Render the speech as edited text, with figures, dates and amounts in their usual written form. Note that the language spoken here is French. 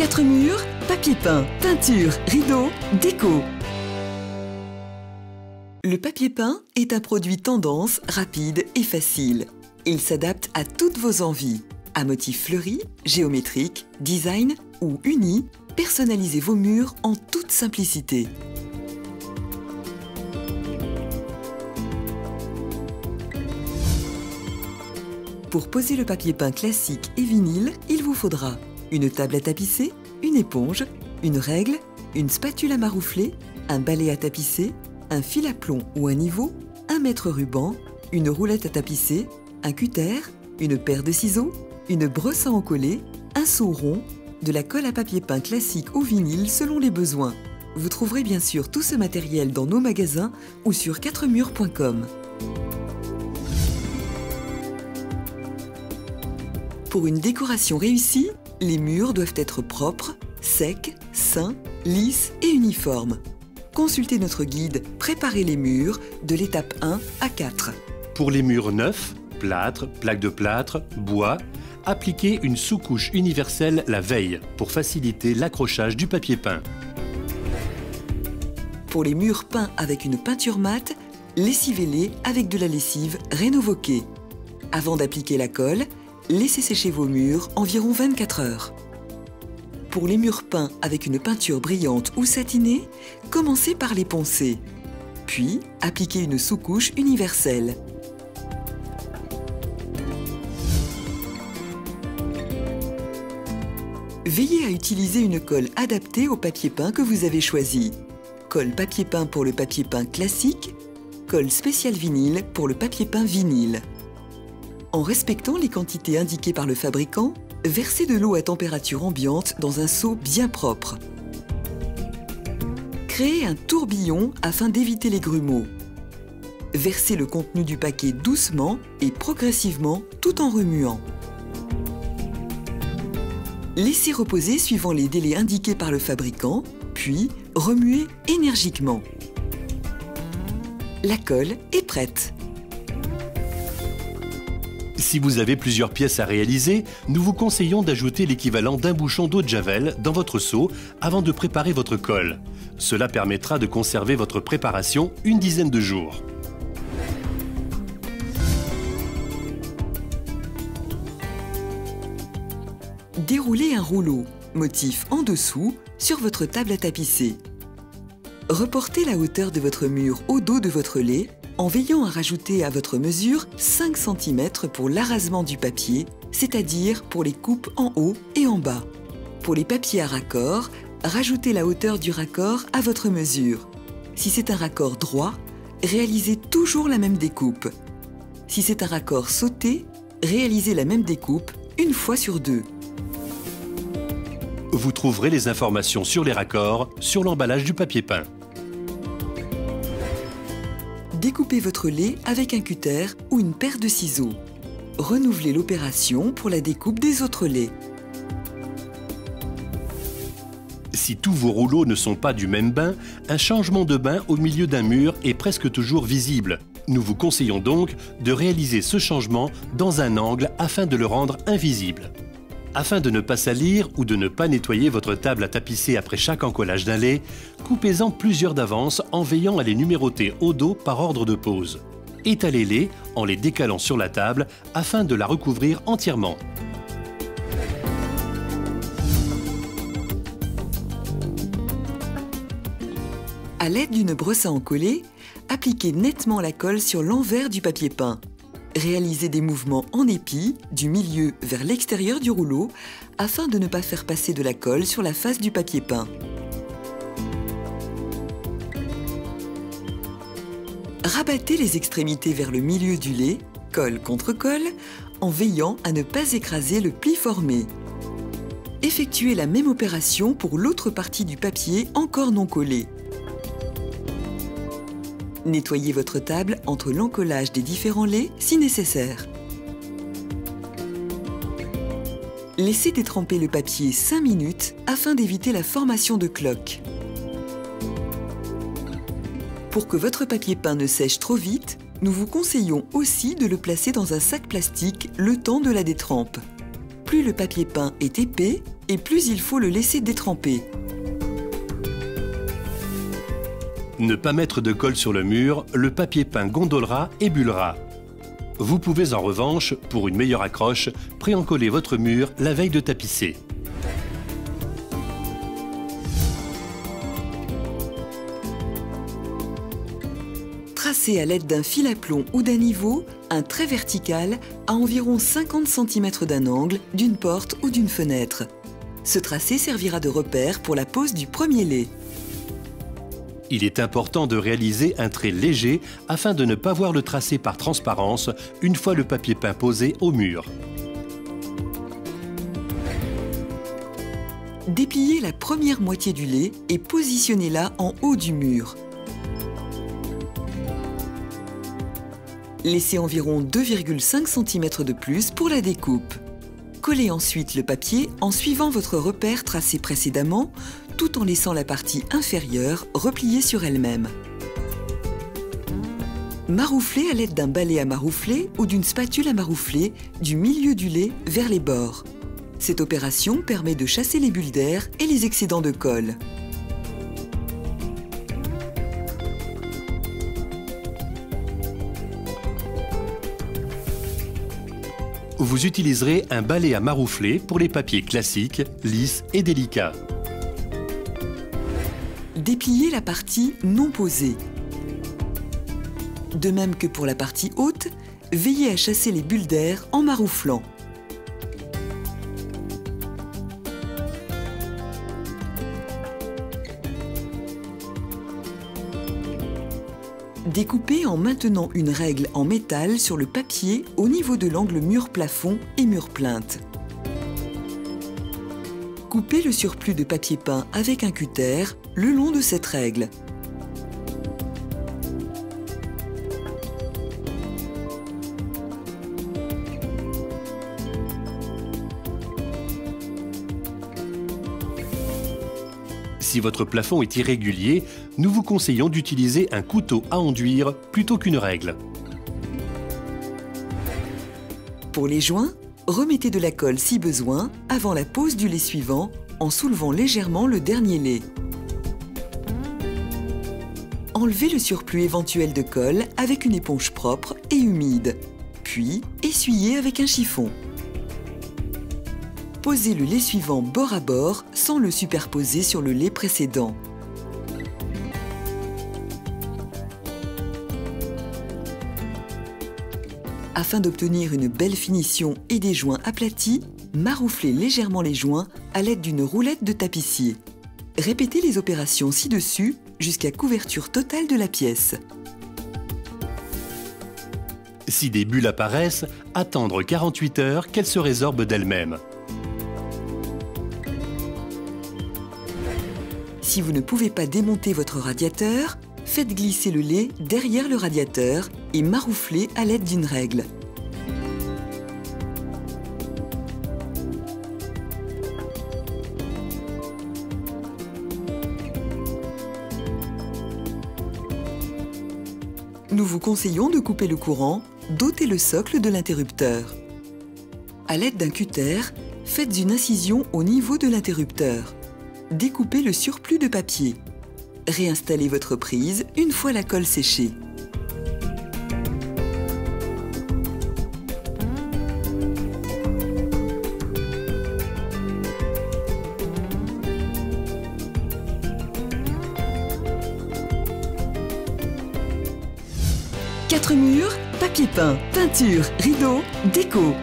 4 murs, papier peint, peinture, rideaux, déco. Le papier peint est un produit tendance, rapide et facile. Il s'adapte à toutes vos envies. À motifs fleuris, géométriques, design ou unis, personnalisez vos murs en toute simplicité. Pour poser le papier peint classique et vinyle, il vous faudra une table à tapisser, une éponge, une règle, une spatule à maroufler, un balai à tapisser, un fil à plomb ou un niveau, un mètre ruban, une roulette à tapisser, un cutter, une paire de ciseaux, une brosse à encoller, un seau rond, de la colle à papier peint classique ou vinyle selon les besoins. Vous trouverez bien sûr tout ce matériel dans nos magasins ou sur 4murs.com. Pour une décoration réussie, les murs doivent être propres, secs, sains, lisses et uniformes. Consultez notre guide « Préparer les murs » de l'étape 1 à 4. Pour les murs neufs, plâtre, plaques de plâtre, bois, appliquez une sous-couche universelle la veille pour faciliter l'accrochage du papier peint. Pour les murs peints avec une peinture mate, lessivez-les avec de la lessive Rénovoqué. Avant d'appliquer la colle, laissez sécher vos murs environ 24 heures. Pour les murs peints avec une peinture brillante ou satinée, commencez par les poncer. Puis, appliquez une sous-couche universelle. Veillez à utiliser une colle adaptée au papier peint que vous avez choisi. Colle papier peint pour le papier peint classique, colle spéciale vinyle pour le papier peint vinyle. En respectant les quantités indiquées par le fabricant, versez de l'eau à température ambiante dans un seau bien propre. Créez un tourbillon afin d'éviter les grumeaux. Versez le contenu du paquet doucement et progressivement tout en remuant. Laissez reposer suivant les délais indiqués par le fabricant, puis remuez énergiquement. La colle est prête. Si vous avez plusieurs pièces à réaliser, nous vous conseillons d'ajouter l'équivalent d'un bouchon d'eau de javel dans votre seau avant de préparer votre colle. Cela permettra de conserver votre préparation une dizaine de jours. Déroulez un rouleau, motif en dessous, sur votre table à tapisser. Reportez la hauteur de votre mur au dos de votre lait en veillant à rajouter à votre mesure 5 cm pour l'arasement du papier, c'est-à-dire pour les coupes en haut et en bas. Pour les papiers à raccord, rajoutez la hauteur du raccord à votre mesure. Si c'est un raccord droit, réalisez toujours la même découpe. Si c'est un raccord sauté, réalisez la même découpe une fois sur deux. Vous trouverez les informations sur les raccords sur l'emballage du papier peint. Découpez votre lait avec un cutter ou une paire de ciseaux. Renouvelez l'opération pour la découpe des autres laits. Si tous vos rouleaux ne sont pas du même bain, un changement de bain au milieu d'un mur est presque toujours visible. Nous vous conseillons donc de réaliser ce changement dans un angle afin de le rendre invisible. Afin de ne pas salir ou de ne pas nettoyer votre table à tapisser après chaque encollage d'un lait, coupez-en plusieurs d'avance en veillant à les numéroter au dos par ordre de pose. Étalez-les en les décalant sur la table afin de la recouvrir entièrement. À l'aide d'une brosse à encoller, appliquez nettement la colle sur l'envers du papier peint. Réalisez des mouvements en épi, du milieu vers l'extérieur du rouleau, afin de ne pas faire passer de la colle sur la face du papier peint. Rabattez les extrémités vers le milieu du lait, colle contre colle, en veillant à ne pas écraser le pli formé. Effectuez la même opération pour l'autre partie du papier encore non collé. Nettoyez votre table entre l'encollage des différents laits si nécessaire. Laissez détremper le papier 5 minutes afin d'éviter la formation de cloques. Pour que votre papier peint ne sèche trop vite, nous vous conseillons aussi de le placer dans un sac plastique le temps de la détrempe. plus le papier peint est épais et plus il faut le laisser détremper. Ne pas mettre de colle sur le mur, le papier peint gondolera et bullera. Vous pouvez en revanche, pour une meilleure accroche, pré-encoller votre mur la veille de tapisser. Tracez à l'aide d'un fil à plomb ou d'un niveau un trait vertical à environ 50 cm d'un angle, d'une porte ou d'une fenêtre. Ce tracé servira de repère pour la pose du premier lait. Il est important de réaliser un trait léger afin de ne pas voir le tracé par transparence une fois le papier peint posé au mur. Dépliez la première moitié du lait et positionnez-la en haut du mur. Laissez environ 2,5 cm de plus pour la découpe. Collez ensuite le papier en suivant votre repère tracé précédemment, tout en laissant la partie inférieure repliée sur elle-même. Marouflez à l'aide d'un balai à maroufler ou d'une spatule à maroufler du milieu du lait vers les bords. Cette opération permet de chasser les bulles d'air et les excédents de colle. Vous utiliserez un balai à maroufler pour les papiers classiques, lisses et délicats. Dépliez la partie non posée. De même que pour la partie haute, veillez à chasser les bulles d'air en marouflant. Découpez en maintenant une règle en métal sur le papier au niveau de l'angle mur-plafond et mur-plinthe. Coupez le surplus de papier peint avec un cutter le long de cette règle. Si votre plafond est irrégulier, nous vous conseillons d'utiliser un couteau à enduire plutôt qu'une règle. Pour les joints, remettez de la colle si besoin avant la pose du lait suivant en soulevant légèrement le dernier lait. Enlevez le surplus éventuel de colle avec une éponge propre et humide, puis essuyez avec un chiffon. Posez le lait suivant bord à bord sans le superposer sur le lait précédent. Afin d'obtenir une belle finition et des joints aplatis, marouflez légèrement les joints à l'aide d'une roulette de tapissier. Répétez les opérations ci-dessus jusqu'à couverture totale de la pièce. Si des bulles apparaissent, attendre 48 heures qu'elles se résorbent d'elles-mêmes. Si vous ne pouvez pas démonter votre radiateur, faites glisser le lait derrière le radiateur et marouflez à l'aide d'une règle. Nous vous conseillons de couper le courant, d'ôter le socle de l'interrupteur. À l'aide d'un cutter, faites une incision au niveau de l'interrupteur. Découpez le surplus de papier. Réinstallez votre prise une fois la colle séchée. Quatre murs, papier peint, peinture, rideaux, déco.